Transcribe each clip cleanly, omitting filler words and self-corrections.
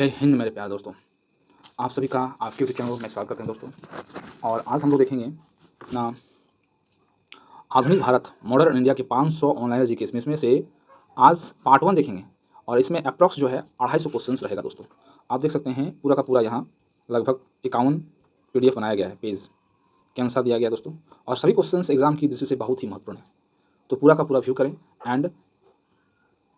जय हिंद मेरे प्यारे दोस्तों। आप सभी का आपके यूट्यूब चैनल में स्वागत करते हैं दोस्तों। और आज हम लोग देखेंगे ना आधुनिक भारत मॉडर्न इंडिया के 500 ऑनलाइन जीकेस में इसमें से आज पार्ट 1 देखेंगे। और इसमें अप्रॉक्स जो है 250 क्वेश्चंस रहेगा दोस्तों। आप देख सकते हैं पूरा का पूरा यहाँ लगभग 51 PDF बनाया गया है, पेज के अनुसार दिया गया है दोस्तों। और सभी क्वेश्चंस एग्जाम की दृष्टि से बहुत ही महत्वपूर्ण है, तो पूरा का पूरा व्यू करें एंड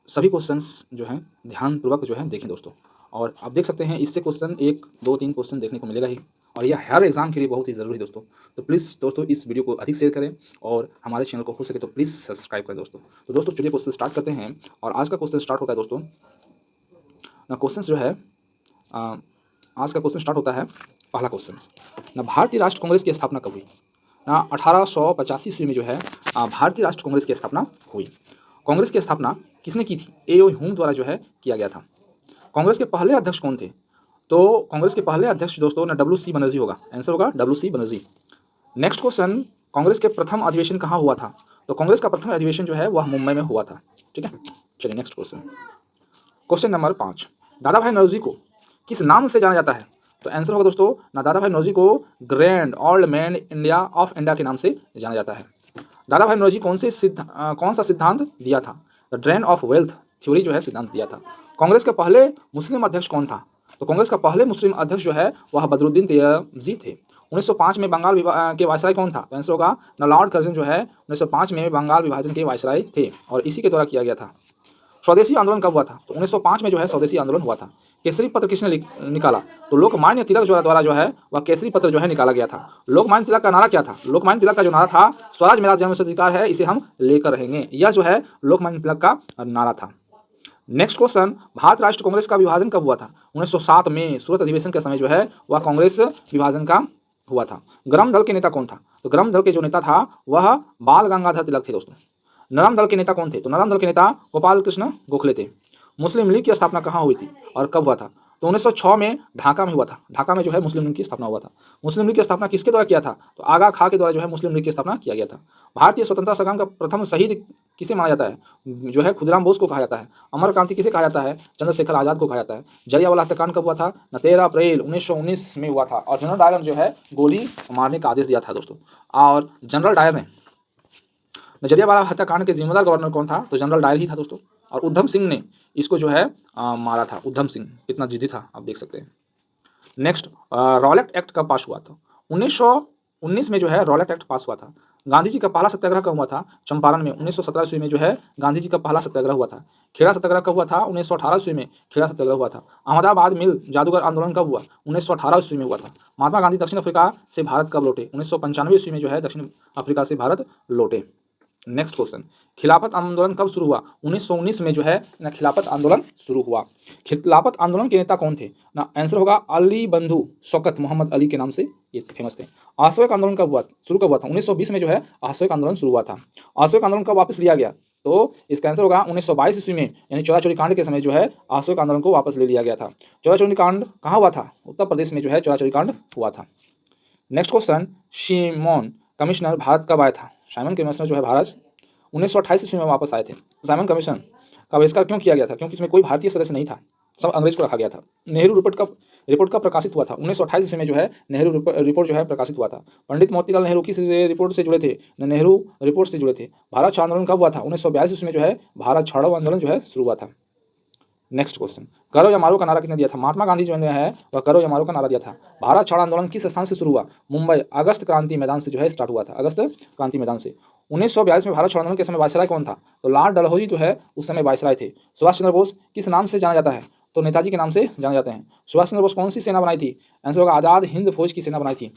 सभी क्वेश्चंस जो हैं ध्यानपूर्वक जो है देखें दोस्तों। और आप देख सकते हैं इससे क्वेश्चन 1, 2, 3 क्वेश्चन देखने को मिलेगा ही, और यह हर एग्जाम के लिए बहुत ही ज़रूरी है दोस्तों। तो प्लीज़ दोस्तों इस वीडियो को अधिक शेयर करें और हमारे चैनल को हो सके तो प्लीज़ सब्सक्राइब करें दोस्तों। तो दोस्तों चलिए क्वेश्चन स्टार्ट करते हैं। और आज का क्वेश्चन स्टार्ट होता है दोस्तों ना, क्वेश्चन जो है आज का क्वेश्चन स्टार्ट होता है। पहला क्वेश्चन ना, भारतीय राष्ट्र कांग्रेस की स्थापना कब हुई? ना 1885 ईस्वी में जो है भारतीय राष्ट्र कांग्रेस की स्थापना हुई। कांग्रेस की स्थापना किसने की थी? A.O. ह्यूम द्वारा जो है किया गया था। कांग्रेस के पहले अध्यक्ष कौन थे? तो कांग्रेस के पहले अध्यक्ष दोस्तों ना W.C. बनर्जी होगा, आंसर होगा W.C. Banerjee. Next question, Congress के प्रथम अधिवेशन कहाँ हुआ था? तो कांग्रेस का प्रथम अधिवेशन जो है वह मुंबई में हुआ था। ठीक है, चलिए नेक्स्ट क्वेश्चन, क्वेश्चन नंबर 5, दादा भाई नौरोजी को किस नाम से जाना जाता है? तो आंसर होगा दोस्तों ना, दादा भाई नौरोजी को grand old man India of India के नाम से जाना जाता है। दादा भाई नौरोजी कौन सा सिद्धांत दिया था? The drain of wealth theory जो है सिद्धांत दिया था। कांग्रेस के पहले मुस्लिम अध्यक्ष कौन था? तो कांग्रेस का पहले मुस्लिम अध्यक्ष जो है वह बदरुद्दीन तैयबजी थे। 1905 में बंगाल के वायसराय कौन था? तो आंसर होगा ना, लॉर्ड कर्जन जो है 1905 में बंगाल विभाजन के वायसराय थे और इसी के द्वारा किया गया था। स्वदेशी आंदोलन कब हुआ था? तो 1905 में जो है स्वदेशी आंदोलन हुआ था। केसरी पत्र किसने निकाला? तो लोकमान्य तिलक द्वारा जो है वह केसरी पत्र जो है निकाला गया था। लोकमान्य तिलक का नारा क्या था? लोकमान्य तिलक का जो नारा था, स्वराज मेरा जन्मसिद्ध अधिकार है, इसे हम लेकर रहेंगे। यह जो है लोकमान्य तिलक का नारा था। नेक्स्ट क्वेश्चन, भारत राष्ट्र कांग्रेस का विभाजन कब हुआ था? 1907 में सूरत अधिवेशन के समय जो है वह कांग्रेस विभाजन का हुआ था। ग्राम दल के नेता कौन था? तो ग्राम दल के जो नेता था वह बाल गंगाधर तिलक थे दोस्तों। नरम दल के नेता कौन थे? तो नरम दल के नेता गोपाल कृष्ण गोखले थे। मुस्लिम लीग की स्थापना कहाँ हुई थी और कब हुआ था? तो 1906 में ढाका में हुआ था। ढाका में जो है मुस्लिम लीग की स्थापना हुआ था। मुस्लिम लीग की स्थापना किसके द्वारा किया था? तो आगा खां के द्वारा जो है मुस्लिम लीग की स्थापना किया गया था। भारतीय स्वतंत्रता संग्राम का प्रथम शहीद किसे माना जाता है? जो है खुदराम बोस को कहा जाता है। अमर क्रांति किसे कहा जाता है? चंद्रशेखर आजाद को कहा जाता है। जलियांवाला हत्याकांड कब हुआ था? 13 अप्रैल 1919 में हुआ था और जनरल डायर ने जो है गोली मारने का आदेश दिया था दोस्तों। और जनरल डायर ने जलियांवाला हत्याकांड के जिम्मेदार गवर्नर कौन था? तो जनरल डायर ही था दोस्तों। और उधम सिंह ने इसको जो है मारा था। उधम सिंह कितना जिद्दी था आप देख सकते हैं। नेक्स्ट, रॉलेट एक्ट कब पास हुआ था? 1919 में जो है रॉलेट एक्ट पास हुआ था। गांधी जी का पहला सत्याग्रह कब हुआ था? चंपारण में 1917 ईस्वी में जो है गांधी जी का पहला सत्याग्रह हुआ था। खेड़ा सत्याग्रह कब हुआ था? 1918 ईस्वी में खेड़ा सत्याग्रह हुआ था। अहमदाबाद मिल जादूगर आंदोलन कब हुआ? 1918 ईस्वी में हुआ था। महात्मा गांधी दक्षिण अफ्रीका से भारत कब लौटे? 1995 ईस्वी में जो है दक्षिण अफ्रीका से भारत लौटे। नेक्स्ट क्वेश्चन, खिलाफत आंदोलन कब शुरू हुआ? 1919 में जो है ना खिलाफत आंदोलन शुरू हुआ। खिलाफत आंदोलन के नेता कौन थे? ना आंसर होगा अली बंधु शौकत मोहम्मद अली के नाम से ये फेमस थे। असहयोग आंदोलन कब हुआ? शुरू कब हुआ था? 1920 में जो है असहयोग आंदोलन शुरू हुआ था। असहयोग आंदोलन कब वापस लिया गया? तो इसका आंसर होगा 1922 ईस्वी में, यानी चौरा चोरी कांड के समय जो है असहयोग आंदोलन को वापस ले लिया गया था। चौरा चोरी कांड कहाँ हुआ था? उत्तर प्रदेश में जो है चौरा चोरी कांड हुआ था। Next question, Simon commissioner Bharat कब आया था? साइमन कमिश्नर जो है भारत 1928 ईस्वी में वापस आए थे। साइमन कमीशन का बहिष्कार क्यों किया गया था? क्योंकि इसमें कोई भारतीय सदस्य नहीं था, सब अंग्रेज को रखा गया था। नेहरू रिपोर्ट कब प्रकाशित हुआ था? 1928 ईस्वी में जो है नेहरू रिपोर्ट जो है प्रकाशित हुआ था। पंडित मोतीलाल नेहरू किस रिपोर्ट से जुड़े थे? नेहरू रिपोर्ट से जुड़े थे। भारत छोड़ो आंदोलन कब हुआ था? 1942 ईस्वी में जो है भारत छोड़ो आंदोलन जो है शुरू हुआ था। नेक्स्ट क्वेश्चन, करो या मारो का नारा किसने दिया था? महात्मा गांधी जो है वह करो या मारो का नारा दिया था। भारत छोड़ो आंदोलन किस स्थान से शुरू हुआ? मुंबई अगस्त क्रांति मैदान से जो है स्टार्ट हुआ था, अगस्त क्रांति मैदान से। 1942 में भारत छोड़ो आंदोलन के समय वायसराय कौन था? तो लॉर्ड डलहौजी जो है उस समय वायसराय थे। सुभाष चंद्र बोस किस नाम से जाना जाता है? तो नेताजी के नाम से जाने जाते हैं। सुभाष चंद्र बोस कौन सी सेना बनाई थी? आंसर होगा आजाद हिंद फौज की सेना बनाई थी।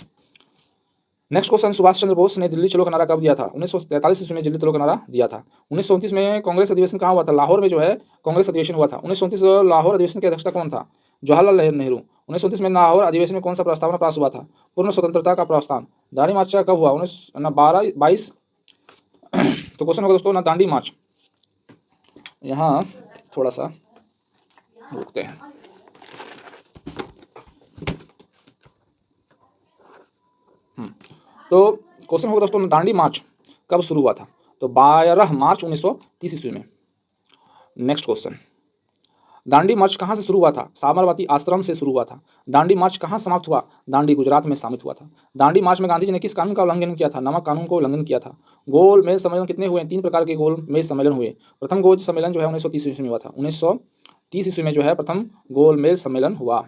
नेक्स्ट क्वेश्चन, सुभाष चंद्र बोस ने दिल्ली चलो का नारा कब दिया था? 1943 ईस्वी में दिल्ली चलो का नारा दिया था। 1929 में कांग्रेस अधिवेशन कहाँ हुआ था? लाहौर में जो है कांग्रेस अधिवेशन हुआ था। 1929 लाहौर अधिवेशन की अध्यक्षता कौन था? जवाहरलाल नेहरू। 1929 में लाहौर अधिवेशन में कौन सा प्रस्तावना पास हुआ था? पूर्ण स्वतंत्रता का प्रस्ताव। दांडी मार्च कब हुआ? 1922। तो क्वेश्चन होगा दोस्तों ना दांडी मार्च, यहाँ थोड़ा सा रुकते हैं। तो क्वेश्चन होगा दोस्तों दांडी मार्च कब शुरू हुआ था? तो 12 मार्च 1930 ईस्वी में। नेक्स्ट क्वेश्चन, दांडी मार्च कहाँ से शुरू हुआ था? साबरमती आश्रम से शुरू हुआ था। दांडी मार्च कहाँ समाप्त हुआ? दांडी गुजरात में समाप्त हुआ था। दांडी मार्च में गांधी जी ने किस कानून का उल्लंघन किया था? नमक कानून को उल्लंघन किया था। गोल मेज सम्मेलन कितने हुए? 3 प्रकार के गोल मेज सम्मेलन हुए। प्रथम गोल सम्मेलन जो है 1930 ईस्वी में हुआ था। 1930 ईस्वी में जो है प्रथम गोल मेज सम्मेलन हुआ।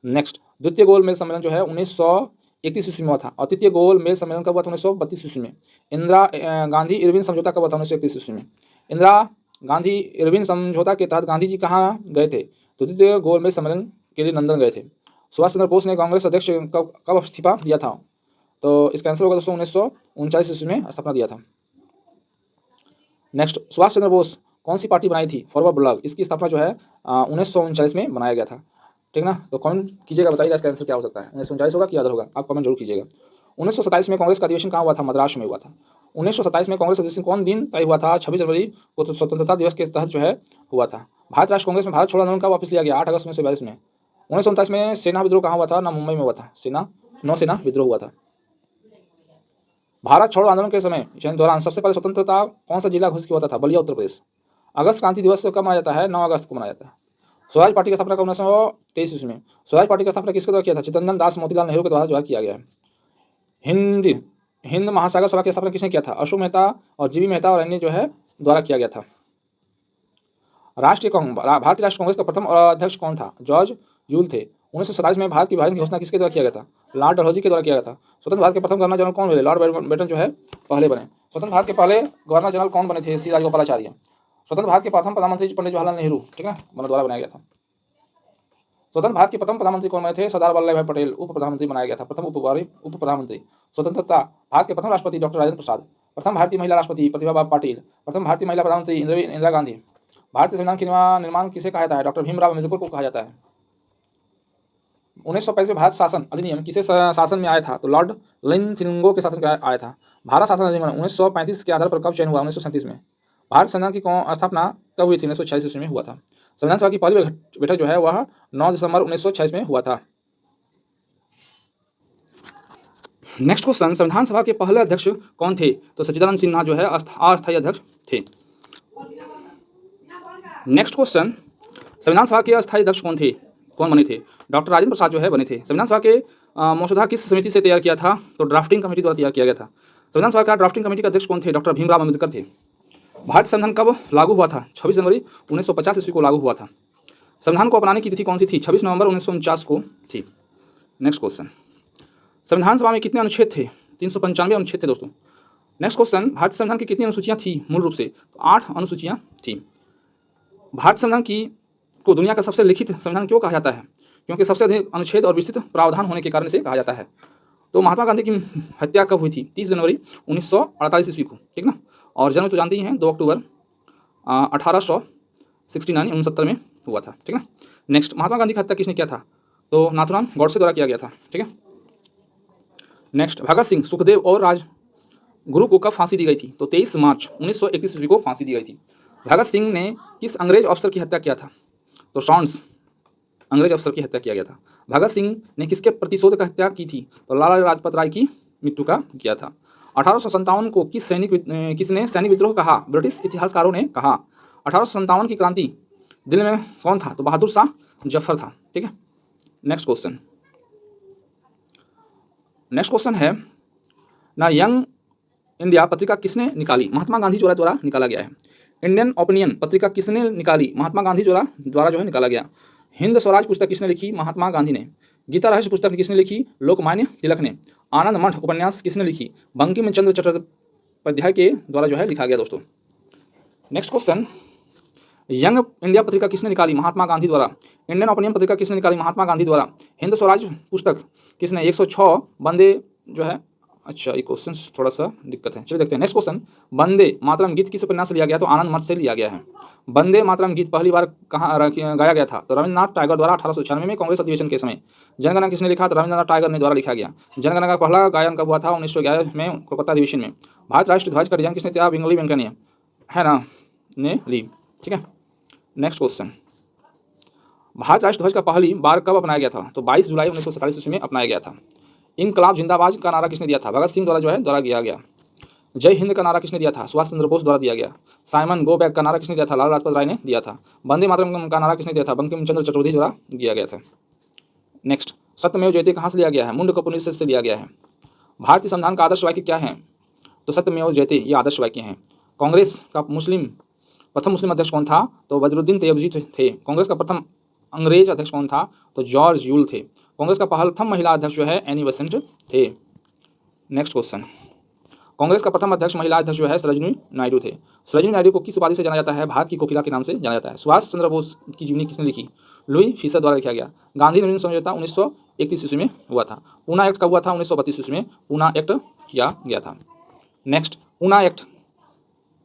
नेक्स्ट, द्वितीय गोल मेज सम्मेलन जो है 1931 ईस्वी में हुआ था। और तृतीय गोल मेज सम्मेलन कब हुआ था? 1932 ईस्वी में। इंदिरा गांधी इरविन समझौता कब हुआ था? 1931 ईस्वी में। इंदिरा गांधी इरविन समझौता के तहत गांधी जी कहाँ गए थे? तो द्वितीय गोल मेज सम्मेलन के लिए लंदन गए थे। सुभाष चंद्र बोस ने कांग्रेस अध्यक्ष कब इस्तीफा दिया था? तो इसका आंसर होगा दोस्तों 1939 ईस्वी में स्थापना दिया था। नेक्स्ट, सुभाष चंद्र बोस कौन सी पार्टी बनाई थी? Forward block. इसकी स्थापना जो है 1939 में बनाया गया था। ठीक ना? तो कमेंट कीजिएगा, बताइएगा इसका आंसर क्या हो सकता है। 1939 होगा कि अदर होगा, आप कमेंट जरूर कीजिएगा। 1927 में कांग्रेस का अधिवेशन कहाँ हुआ था? मद्रास में हुआ था। 1927 में कांग्रेस अधिवेशन कौन दिन तय हुआ था? 26 जनवरी को तो स्वतंत्रता दिवस के तहत जो है हुआ था। भारत राष्ट्र कांग्रेस में भारत छोड़ो आंदोलन का वापस लिया गया? 8 अगस्त 1942 में। 1929 में सेना विद्रोह कहाँ हुआ था? ना मुंबई में हुआ था। नौसेना विद्रोह हुआ था। भारत छोड़ो आंदोलन के समय दौरान सबसे पहले स्वतंत्रता कौन सा जिला घोषित किया होता था? बलिया, उत्तर प्रदेश। अगस्त क्रांति दिवस कब मनाया जाता है? 9 अगस्त को मनाया जाता है। स्वराज पार्टी की स्थापना कब? 1923 ईस्वी में। स्वराज पार्टी की स्थापना किसके द्वारा किया था? चित्तरंजन दास मोतीलाल नेहरू के द्वारा जो है किया गया है। हिंद महासागर सभा की स्थापना किसने किया था? अशोक मेहता और जीवी मेहता और अन्य जो है द्वारा किया गया था। भारतीय राष्ट्रीय कांग्रेस का प्रथम अध्यक्ष कौन था? जॉर्ज यूल थे। 1927 में भारत की विभाजन की घोषणा किसके द्वारा किया गया था? लॉर्ड डलहौजी के द्वारा किया गया था। स्वतंत्र भारत के प्रथम गवर्नर जनरल कौन हुए? लॉर्ड माउंटबेटन जो है पहले बने। स्वतंत्र भारत के पहले गवर्नर जनरल कौन बने थे? सी राजगोपालाचार्य। स्वतंत्र भारत के प्रथम प्रधानमंत्री पंडित जवाहरलाल नेहरू, ठीक है, द्वारा बनाया गया था। स्वतंत्र भारत के प्रथम प्रधानमंत्री कौन बने थे? सरदार वल्लभ भाई पटेल उप प्रधानमंत्री बनाया गया था, प्रथम उप प्रधानमंत्री। स्वतंत्रता भारत के प्रथम राष्ट्रपति डॉक्टर राजेंद्र प्रसाद। प्रथम भारतीय महिला राष्ट्रपति प्रतिभा पाटिल। प्रथम भारतीय महिला प्रधानमंत्री इंदिरा गांधी। भारतीय संविधान के निर्माण किसे कहा जाता है? डॉक्टर भीमराव अम्बेडकर को कहा जाता है। 1935 में भारत शासन अधिनियम किसे शासन में आया था? तो लॉर्ड लिनथिंगो के शासन में आया था। भारत शासन अधिनियम 1935 के आधार पर कब चयन हुआ? 1937 में। भारत संविधान की स्थापना कब हुई थी? 1946 ईस्वी में हुआ था। संविधान सभा की पहली बैठक जो है वह 9 दिसंबर 1946 में हुआ था। नेक्स्ट क्वेश्चन, संविधान सभा के पहले अध्यक्ष कौन थे? तो सच्चिदानंद सिन्हा जो है अस्थायी अध्यक्ष थे। नेक्स्ट क्वेश्चन, संविधान सभा के अस्थायी अध्यक्ष कौन बने थे? डॉक्टर राजेंद्र प्रसाद जो है बने थे। संविधान सभा के मसौदा किस समिति से तैयार किया था? तो ड्राफ्टिंग कमेटी द्वारा तैयार किया गया था। संविधान सभा का ड्राफ्टिंग कमेटी के अध्यक्ष कौन थे? डॉक्टर भीमराव अम्बेडकर थे। भारत संविधान कब लागू हुआ था? 26 जनवरी 1950 ईस्वी को लागू हुआ था। संविधान को अपनाने की तिथि कौन सी थी? 26 नवंबर 1949 को थी। नेक्स्ट क्वेश्चन, संविधान सभा में कितने अनुच्छेद थे? 395 अनुच्छेद थे दोस्तों। नेक्स्ट क्वेश्चन, भारतीय संविधान की कितनी अनुसूचियाँ थी मूल रूप से? तो 8 अनुसूचियाँ थी। भारत संविधान को दुनिया का सबसे लिखित संविधान क्यों कहा जाता है? क्योंकि सबसे अधिक अनुच्छेद और विस्तृत प्रावधान होने के कारण से कहा जाता है। तो महात्मा गांधी की हत्या कब हुई थी? 30 जनवरी 1948 ईस्वी को, ठीक ना। और जन्म तो जानते ही हैं 2 अक्टूबर 1869 में हुआ था, ठीक है। नेक्स्ट, महात्मा गांधी की हत्या किसने किया था? तो नाथुराम गॉडसे द्वारा किया गया था, ठीक है। नेक्स्ट, भगत सिंह, सुखदेव और राजगुरु को कब फांसी दी गई थी? तो 23 मार्च 1931 ईस्वी को फांसी दी गई थी। भगत सिंह ने किस अंग्रेज अफसर की हत्या किया था? तो शॉन्स अंग्रेज अफसर की हत्या किया गया था। भगत सिंह ने किसके प्रतिशोध का हत्या की थी? तो लाला लाजपत राय की मृत्यु का किया था। 1857 को किसने सैनिक विद्रोह कहा? ब्रिटिश इतिहासकारों ने कहा। 1857 की क्रांति दिल्ली में कौन था? तो बहादुर शाह जफर था, ठीक है। नेक्स्ट क्वेश्चन है ना, यंग इंडिया पत्रिका किसने निकाली? महात्मा गांधी द्वारा निकाला गया है। इंडियन ओपिनियन पत्रिका किसने निकाली? महात्मा गांधी द्वारा जो है निकाला गया। हिंद स्वराज पुस्तक किसने लिखी? महात्मा गांधी ने। गीता रहस्य पुस्तक किसने लिखी? लोकमान्य तिलक ने। आनंद मठ उपन्यास किसने लिखी? बंकिम चंद्र चट्टोपाध्याय के द्वारा जो है लिखा गया दोस्तों। नेक्स्ट क्वेश्चन, यंग इंडिया पत्रिका किसने निकाली? महात्मा गांधी द्वारा। इंडियन ओपिनियन पत्रिका किसने निकाली? महात्मा गांधी द्वारा। हिंद स्वराज पुस्तक किसने? 106 बंदे जो है, अच्छा ये क्वेश्चन थोड़ा सा दिक्कत है, चलिए देखते हैं। नेक्स्ट क्वेश्चन, वंदे मातरम गीत किस उपन्यास से लिया गया? तो आनंद मठ से लिया गया है। वंदे मातरम गीत पहली बार कहाँ गाया गया था? तो रविन्द्रनाथ टैगोर द्वारा 1896 में कांग्रेस अधिवेशन के समय। जनगणना किसने लिखा? तो रविन्द्रनाथ टैगोर ने द्वारा लिखा गया। जनगणना का पहला गायन कब हुआ था? 1911 में कोलकाता अधिवेशन में। भारत राष्ट्रीय ध्वज का डिजाइन किसने किया? बिंगली वेंकैया ने, है ना, ने ली, ठीक है। नेक्स्ट क्वेश्चन, भारत राष्ट्रीय ध्वज का पहली बार कब अपनाया गया था? तो 22 जुलाई 1947 ईस्वी में अपनाया गया था। इनकलाब जिंदाबाद का नारा किसने दिया था? भगत सिंह द्वारा जो है द्वारा किया गया। जय हिंद का नारा किसने दिया था? सुभाष चंद्र बोस द्वारा दिया गया। साइमन गो बैक का नारा किसने दिया था? लाला लाजपत राय ने दिया था। वंदे मातरम का नारा किसने दिया था? बंकिम चंद्र चटर्जी द्वारा दिया गया था। नेक्स्ट, सत्यमेव जयते कहाँ से लिया गया है? मुंडकोपनिषद से लिया गया है। भारतीय संविधान का आदर्श वाक्य क्या है? तो सत्यमेव जयते ये आदर्श वाक्य हैं। कांग्रेस का प्रथम मुस्लिम अध्यक्ष कौन था? तो बदरुद्दीन तैयबजी थे। कांग्रेस का प्रथम अंग्रेज अध्यक्ष कौन था? तो जॉर्ज यूल थे। कांग्रेस का प्रथम महिला अध्यक्ष जो है एनी बेसेंट थे। नेक्स्ट क्वेश्चन, कांग्रेस का प्रथम अध्यक्ष महिला अध्यक्ष जो है सरोजिनी नायडू थे। सरोजिनी नायडू को किस उपाधि से जाना जाता है? भारत की कोकिला के नाम से जाना जाता है। सुभाष चंद्र बोस की जीवनी किसने लिखी? लुई फिशर द्वारा लिखा गया। गांधी नवीन समझौता 1931 ईस्वी में हुआ था। पूना एक्ट कब हुआ था? 1932 ईस्वी में पूना एक्ट किया गया था। नेक्स्ट, पूना एक्ट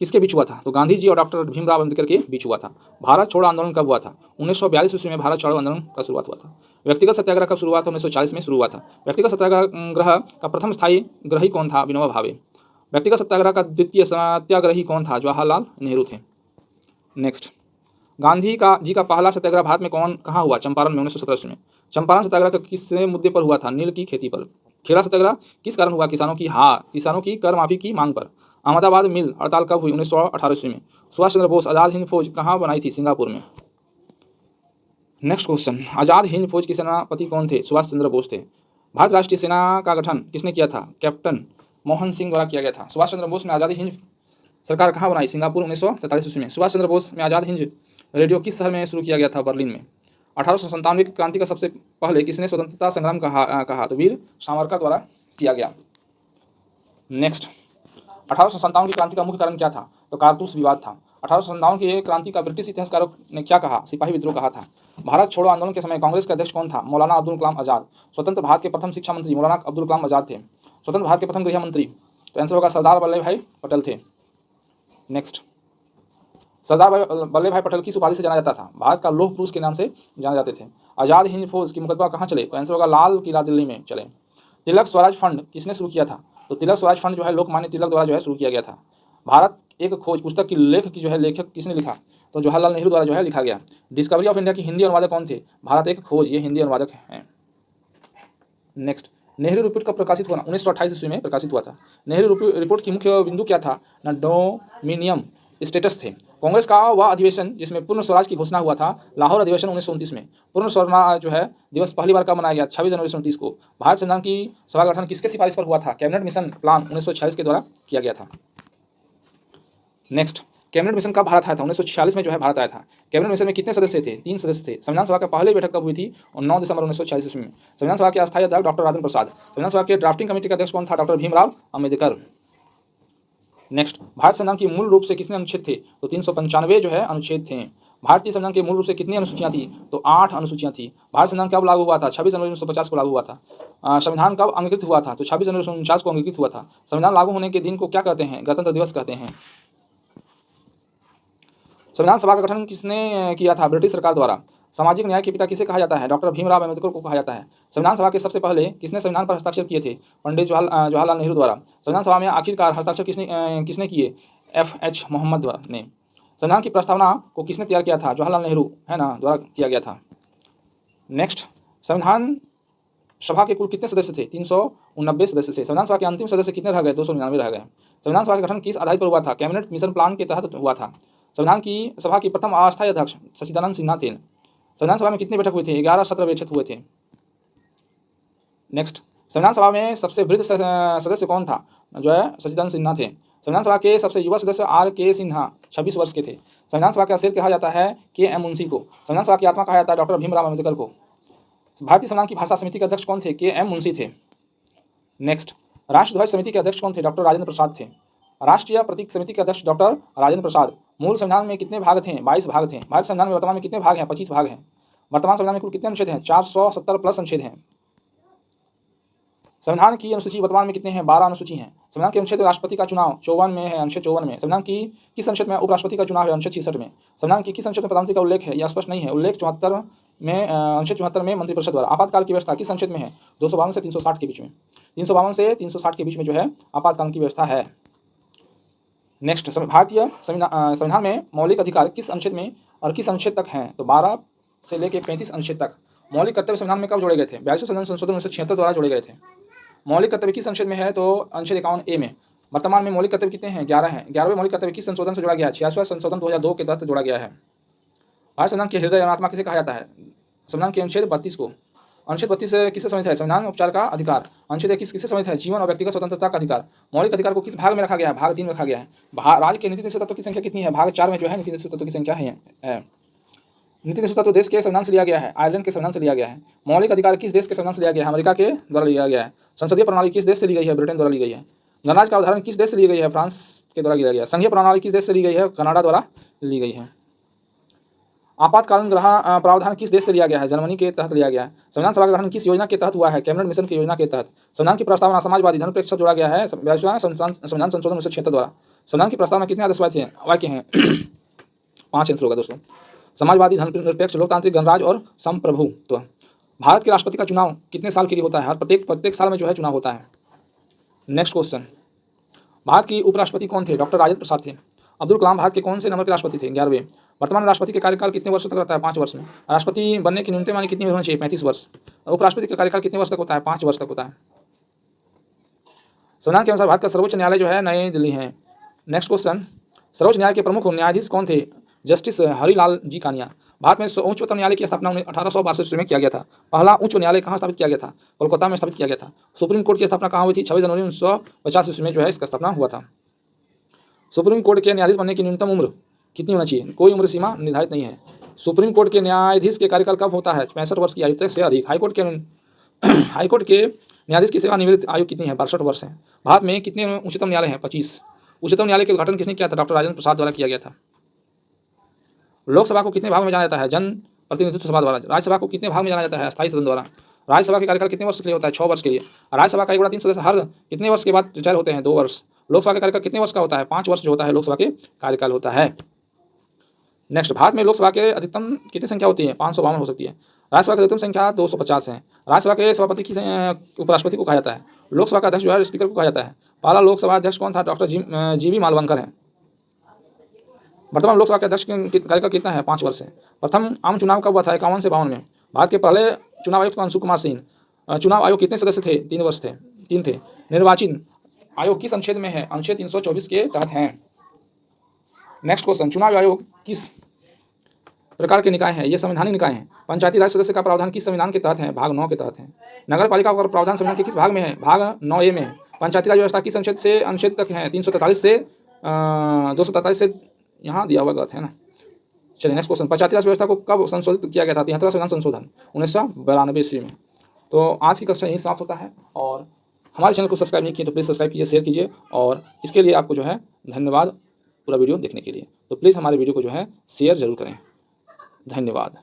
किसके बीच हुआ था? तो गांधी जी और डॉक्टर भीमराव अम्बेडकर के बीच हुआ था। भारत छोड़ो आंदोलन कब हुआ था? 1942 ईस्वी में भारत छोड़ो आंदोलन का शुरुआत हुआ था। व्यक्तिगत सत्याग्रह कब शुरू हुआ था? 1940 में शुरू हुआ था। व्यक्तिगत सत्याग्रह का प्रथम स्थायी ग्रही कौन था? विनोबा भावे। व्यक्तिगत सत्याग्रह का द्वितीय सत्याग्रही कौन था? जवाहरलाल नेहरू थे। नेक्स्ट, गांधी का पहला सत्याग्रह भारत में कहाँ हुआ? चंपारण में 1917 में। चंपारण सत्याग्रह का किस मुद्दे पर हुआ था? नील की खेती पर। खेड़ा सत्याग्रह किस कारण हुआ? किसानों की कर माफी की मांग पर। अहमदाबाद मिल हड़ताल कब हुई? 1918 ईस्वी में। सुभाष चंद्र बोस आज़ाद हिंद फौज कहाँ बनाई थी? सिंगापुर में। नेक्स्ट क्वेश्चन, आज़ाद हिंद फौज के सेनापति कौन थे? सुभाष चंद्र बोस थे। भारत राष्ट्रीय सेना का गठन किसने किया था? कैप्टन मोहन सिंह द्वारा किया गया था। सुभाष चंद्र बोस ने आज़ादी हिंद सरकार कहाँ बनाई? सिंगापुर 1943 ईस्वी में। सुभाष चंद्र बोस में आज़ाद हिंद रेडियो किस शहर में शुरू किया गया था? बर्लिन में। 1897 की क्रांति का सबसे पहले किसने स्वतंत्रता संग्राम कहा? तो वीर सावरकर द्वारा किया गया। नेक्स्ट, 1857 की क्रांति का मुख्य कारण क्या था? तो कारतूस विवाद था। 1857 की क्रांति का ब्रिटिश इतिहासकारों ने क्या कहा? सिपाही विद्रोह कहा था। भारत छोड़ो आंदोलन के समय कांग्रेस के अध्यक्ष कौन था? मौलाना अब्दुल कलाम आज़ाद। स्वतंत्र भारत के प्रथम शिक्षा मंत्री मौलाना अब्दुल कलाम आज़ाद थे। स्वतंत्र भारत के प्रथम गृह मंत्री तो आंसर होगा सरदार वल्लभ भाई पटेल थे। नेक्स्ट, सरदार वल्लभ भाई पटेल किस उपाधि से जाना जाता था? भारत का लौह पुरुष के नाम से जाने जाते थे। आज़ाद हिंद फौज की मुकदमा कहाँ चले? तो आंसर होगा लाल किला दिल्ली में चले। तिलक स्वराज फंड किसने शुरू किया था? तो तिलक स्वराज फंड जो है लोकमान्य तिलक द्वारा जो है शुरू किया गया था। भारत एक खोज पुस्तक की लेखक किसने लिखा? तो जवाहरलाल नेहरू द्वारा जो है लिखा गया। डिस्कवरी ऑफ इंडिया की हिंदी अनुवादक कौन थे? भारत एक खोज, ये हिंदी अनुवादक हैं। नेक्स्ट, नेहरू रिपोर्ट कब प्रकाशित हुआ? 1928 ईस्वी में प्रकाशित हुआ था। नेहरू रिपोर्ट की मुख्य बिंदु क्या था? ना डोमिनियम स्टेटस थे। कांग्रेस का वह अधिवेशन जिसमें पूर्ण स्वराज की घोषणा हुआ था, लाहौर अधिवेशन 1929 में। पूर्ण स्वराज जो है दिवस पहली बार कब मनाया गया? 26 जनवरी 1929 को। भारत संविधान की सभा गठन किसके सिफारिश पर हुआ था? कैबिनेट मिशन प्लान 1946 के द्वारा किया गया था। नेक्स्ट, कैबिनेट मिशन कब भारत आया था? 1946 में जो है भारत आया था। कैबिनेट मिशन में कितने सदस्य थे? 3 सदस्य थे। संविधान सभा का पहली बैठक कब हुई थी? 9 दिसंबर 1946 ईस्वी में। संविधान सभा के अस्थायी अध्यक्ष डॉक्टर राजेंद्र प्रसाद। संविधान सभा के ड्राफ्टिंग कमेटी का अध्यक्ष कौन था? डॉक्टर भीमराव अम्बेडकर। नेक्स्ट, भारत संविधान की मूल रूप से कितने अनुच्छेद थे? तो 395 जो है अनुच्छेद थे। भारतीय संविधान के मूल रूप से कितनी अनुसूचियाँ थी? तो 8 अनुसूचियाँ थी। भारत संविधान कब लागू हुआ था? 26 जनवरी 1950 को लागू हुआ था। संविधान कब अंगीकृत हुआ था? तो 26 जनवरी 1949 को अंगीकृत हुआ था। संविधान लागू होने के दिन को क्या कहते हैं? गणतंत्र दिवस कहते हैं। संविधान सभा का गठन किसने किया था? ब्रिटिश सरकार द्वारा। सामाजिक न्याय के पिता किसे कहा जाता है? डॉक्टर भीमराव अम्बेडकर को कहा जाता है। संविधान सभा के सबसे पहले किसने संविधान पर हस्ताक्षर किए थे? पंडित जवाहरलाल नेहरू द्वारा। संविधान सभा में आखिरकार हस्ताक्षर किसने किए? FH मोहम्मद ने। संविधान की प्रस्तावना को किसने तैयार किया था? जवाहरलाल नेहरू है ना द्वारा किया गया था। नेक्स्ट, संविधान सभा के कुल कितने सदस्य थे? 389 सदस्य थे। संविधान सभा के अंतिम सदस्य कितने रह गए? 299 रह गए। संविधान सभा का गठन किस आधार पर हुआ था? कैबिनेट मिशन प्लान के तहत हुआ था। संविधान की सभा की प्रथम अस्थायी अध्यक्ष सच्चिदानंद सिन्हा थे। संविधान सभा में कितने बैठक हुए थे? 11 सत्र बैठक हुए थे। नेक्स्ट, संविधान सभा में सबसे वृद्ध सदस्य कौन था? जो है सच्चिदानंद सिन्हा थे। संविधान सभा के सबसे युवा सदस्य RK सिन्हा 26 वर्ष के थे। संविधान सभा का शेर कहा जाता है KM मुंशी को। संविधान सभा की आत्मा कहा जाता है डॉक्टर भीमराव अम्बेडकर को। भारतीय संविधान की भाषा समिति के अध्यक्ष कौन थे? KM मुंशी थे। नेक्स्ट, राष्ट्रध्वज समिति के अध्यक्ष कौन थे? डॉक्टर राजेंद्र प्रसाद थे। राष्ट्रीय प्रतीक समिति के अध्यक्ष डॉक्टर राजेंद्र प्रसाद। मूल संविधान में कितने भाग थे? 22 भाग थे। भारत संविधान में वर्तमान में कितने भाग हैं? 25 भाग हैं। वर्तमान संविधान में कुल कितने अनुच्छेद हैं? 470 प्लस अनुच्छेद हैं। संविधान की अनुसूची वर्तमान में कितने हैं? 12 अनुसूची हैं। संविधान के अनुच्छेद राष्ट्रपति का चुनाव 54 में है, अनुच्छेद 54 में। संविधान की किस अनुच्छेद में उपराष्ट्रपति का चुनाव है? अनुच्छेद 66 में। संविधान की किस अनुच्छेद में प्रधानमंत्री का उल्लेख है? यह स्पष्ट नहीं है। उल्लेख 74 में अनुच्छेद 74 में मंत्रिपरिषद द्वारा। आपातकाल की व्यवस्था किस अनुच्छेद में है? 252 से 360 के बीच में। 352 से 360 के बीच में जो है आपातकाल की व्यवस्था है। नेक्स्ट, भारतीय संविधान में मौलिक अधिकार किस अनुच्छेद में और किस अनुच्छेद तक हैं? तो 12 से लेकर 35 अनुच्छेद तक। मौलिक कर्तव्य संविधान में कब जोड़े गए थे? 42वें संविधान संशोधन 1976 द्वारा जोड़े गए थे। मौलिक कर्तव्य किस अनुच्छेद में है? तो अनुच्छेद 51A में। वर्तमान में मौलिक कर्तव्य कितने हैं? 11 हैं। 11वें मौलिक कर्तव्य किस संशोधन से जोड़ा गया है? 86वां संशोधन 2002 के तहत जोड़ा गया है। भारत संविधान के हृदय और आत्मा किसे कहा जाता है? संविधान के अनुच्छेद 32 को। अनुच्छेद 32 किससे संबंधित है? संविधान उपचार का अधिकार। अनुच्छेद 21 किससे संबंधित है? जीवन और व्यक्तिगत स्वतंत्रता का अधिकार। मौलिक अधिकार को किस भाग में रखा गया है? भाग 3 में रखा गया है। राज्य के नीति निश्चित तत्वों की संख्या कितनी है? भाग 4 में जो है नीति निश्चित तत्वों की संख्या है। नीति निश्चित तत्व देश के संविधान से लिया गया है? आयरलैंड के संविधान से लिया गया है। मौलिक अधिकार किस देश के संविधान से लिया गया है? अमेरिका के द्वारा लिया गया है। संसदीय प्रणाली किस देश से ली गई है? ब्रिटेन द्वारा ली गई है। गणराज्य का उदाहरण किस देश से ली गई है? फ्रांस के द्वारा लिया गया है। संघीय प्रणाली किस देश से ली गई है? कनाडा द्वारा ली गई है। आपातकालीन ग्रह प्रावधान किस देश से लिया गया है? जर्मनी के तहत लिया गया है। संविधान सभा का गठन किस योजना के तहत हुआ है? कैबिनेट मिशन की योजना के तहत। संविधान की प्रस्तावना समाजवादी धर्मनिरपेक्ष जोड़ा गया है संविधान संशोधन 1976 द्वारा। संविधान की प्रस्तावना कितने आदर्श वाक्य हैं? 5 आंसर होगा दोस्तों। समाजवादी, धर्मनिरपेक्ष, लोकतांत्रिक, गणराज्य और संप्रभुत्व। भारत के राष्ट्रपति का चुनाव कितने साल के लिए होता है? हर प्रत्येक साल में जो है चुनाव होता है। नेक्स्ट क्वेश्चन, भारत की उपराष्ट्रपति कौन थे? डॉक्टर राजेंद्र प्रसाद थे। अब्दुल कलाम भारत के कौन से नंबर के राष्ट्रपति थे? 11वें। वर्तमान राष्ट्रपति के कार्यकाल कितने वर्ष तक रहता है? 5 वर्ष में। राष्ट्रपति बनने की न्यूनतम आयु कितनी होनी चाहिए? 35 वर्ष। उपराष्ट्रपति का कार्यकाल कितने वर्ष तक होता है? 5 वर्ष तक होता है। संविधान के अनुसार भारत का सर्वोच्च न्यायालय जो है नई दिल्ली है। नेक्स्ट क्वेश्चन, सर्वोच्च न्यायालय के प्रमुख न्यायाधीश कौन थे? जस्टिस हरिलाल जी कानिया। भारत में उच्चतम न्यायालय की स्थापना 1862 में किया गया था। पहला उच्च न्यायालय कहाँ स्थापित किया गया था? कोलकाता में स्थापित किया गया था। सुप्रीम कोर्ट की स्थापना कहाँ हुई थी? 26 जनवरी 1950 में जो है इसका स्थापना हुआ था। सुप्रीम कोर्ट के न्यायाधीश बनने की न्यूनतम उम्र कितनी होना चाहिए? कोई उम्र सीमा निर्धारित नहीं है। सुप्रीम कोर्ट के न्यायाधीश के कार्यकाल कब होता है? 65 वर्ष की आयु तक से अधिक। हाईकोर्ट के न्यायाधीश की सेवानिवृत्त आयु कितनी है? 62 वर्ष है। भारत में कितने उच्चतम न्यायालय हैं? 25। उच्चतम न्यायालय के उद्घाटन किसने किया था? डॉक्टर राजेंद्र प्रसाद द्वारा किया गया था। लोकसभा को कितने भाग में जाना जाता है? जन प्रतिनिधित्व सभा द्वारा। राज्यसभा को कितने भाग में जाना जाता है? स्थायी सदन द्वारा। राज्यसभा के कार्यकाल कितने वर्ष के लिए होता है? 6 वर्ष के लिए। राज्यसभा का 1/3 सदस्य हर कितने वर्ष के बाद रिटायर होते हैं? 2 वर्ष। लोकसभा का कार्यकाल कितने वर्ष का होता है? 5 वर्ष जो होता है लोकसभा के कार्यकाल होता है। नेक्स्ट, भारत में लोकसभा के अधिकतम कितनी संख्या होती है? 552 हो सकती है। राज्यसभा की अधिकतम संख्या 250 है। राज्यसभा के सभापति की उपराष्ट्रपति को कहा जाता है। लोकसभा का अध्यक्ष जो है स्पीकर को कहा जाता है। पहला लोकसभा अध्यक्ष कौन था? Doctor G.V.. मालवनकर है। वर्तमान लोकसभा के अध्यक्ष का कार्यकाल कितना है? 5 वर्ष है। प्रथम आम चुनाव कब हुआ था? 51 से 52 में। भारत के पहले चुनाव आयुक्त अंशु कुमार सिंह। चुनाव आयोग कितने सदस्य थे? 3 वर्ष थे, 3 थे। निर्वाचन आयोग किस अनुच्छेद में है? अनुच्छेद 324 के तहत है। नेक्स्ट क्वेश्चन, चुनाव आयोग किस प्रकार के निकाय है? ये संवैधानिक निकाय है। पंचायती राज सदस्य का प्रावधान किस संविधान के तहत है? भाग 9 के तहत है। नगर पालिका का प्रावधान संविधान के किस भाग में है? भाग 9A में है। पंचायती राज व्यवस्था किस अनुच्छेद तक है? 343 से 243 से यहाँ दिया हुआ गलत है ना। चलिए नेक्स्ट क्वेश्चन, पंचायती राज व्यवस्था को कब संशोधित किया गया था? 73वां संविधान संशोधन 1992 ईस्वी में। तो आज की कक्षा यहीं समाप्त होता है। और हमारे चैनल को सब्सक्राइब नहीं किए तो प्लीज़ सब्सक्राइब कीजिए, शेयर कीजिए। और इसके लिए आपको जो है धन्यवाद पूरा वीडियो देखने के लिए। तो प्लीज़ हमारे वीडियो को जो है शेयर जरूर करें। धन्यवाद।